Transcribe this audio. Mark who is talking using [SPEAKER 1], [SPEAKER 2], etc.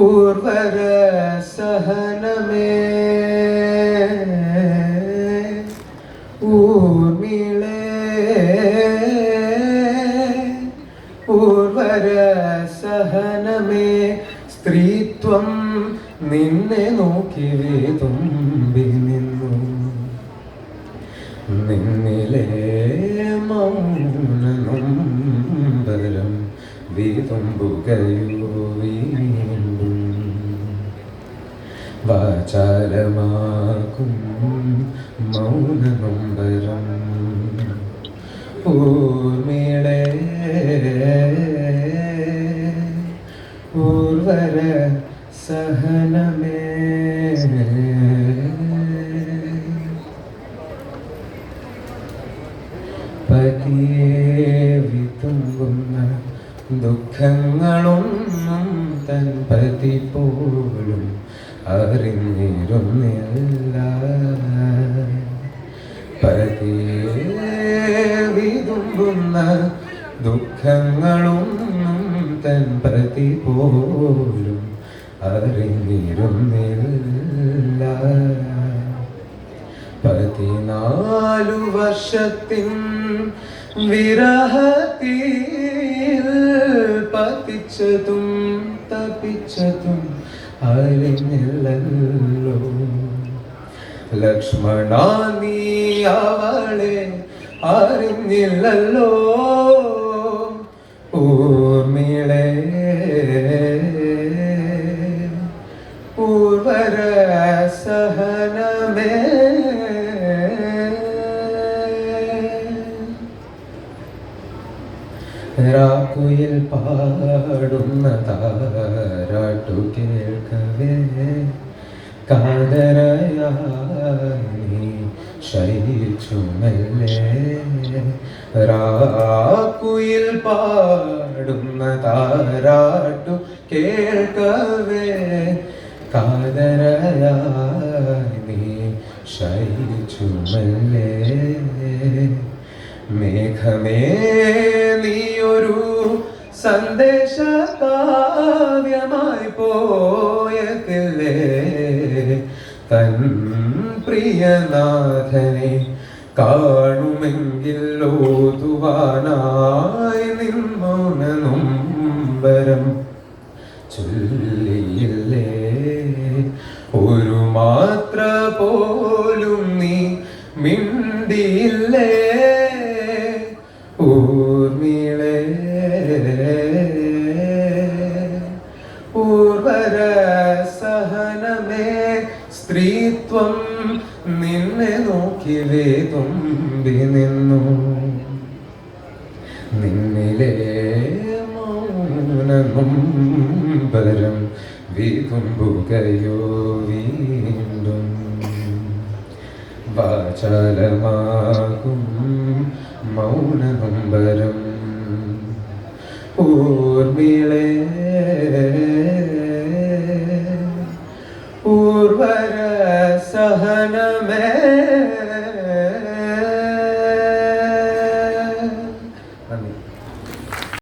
[SPEAKER 1] ഊർവര സഹനമേ ഊർമിളേ ഊർവര സഹനമേ സ്ത്രീത്വം നിന്നെ നോക്കി തുമ്പി നിന്നു നിന്നിലെ മൗനനൊമ്പരം വിതുമ്പുകയോ വീണ്ടും വാചാലമാകും മൗനനൊമ്പരം ഊർമിളേ ഊർവര സഹനമേ പതിയെ വിതുമ്പുന്ന ദുഃഖങ്ങളൊന്നും തൻ പതി പോലും അറിഞ്ഞിരുന്നില്ല പതിയെ വിതുമ്പുന്ന ദുഃഖങ്ങളൊന്നും തൻ പതി പോലും അറിഞ്ഞിരുന്നില്ല 14 വർഷത്തിൻ വിരഹത്തിൽ പതിച്ചതും തപിച്ചതും അറിഞ്ഞില്ലല്ലോ ലക്ഷ്മണ നീ അവളെ അറിഞ്ഞില്ലല്ലോ ഊർമിളേ ഊർവര സഹനമേ രാക്കുയിൽ പാടുന്ന താരാട്ടു കേൾക്കവേ കാതരയായി ശയിച്ചു മെല്ലെ രാക്കുയിൽ പാടുന്ന താരാട്ടു കേൾക്കവേ കാതരയായി ശയിച്ചു മെല്ലെ മേഘമേ നീയൊരു സന്ദേശ കാവ്യമായി പോയതില്ലേ തൻ പ്രിയനാഥനെ കാണുമെങ്കിൽ ഓതുവാനായി നിന്നോനൊമ്പരം ചൊല്ലിയില്ലേ ഒരു മാത്ര പോലും നീ മിണ്ടിയില്ലേ ഊർമിളേ ഊർവര സഹനമേ സ്ത്രീത്വം നിന്നെ നോക്കി തുമ്പി നിന്നു നിന്നിലെ മൗനനൊമ്പരം വിതുമ്പുകയോ വീണ്ടും വാചാലമാകും മൗനനൊമ്പരം ഊർമിളേ ഊർവര സഹനമേ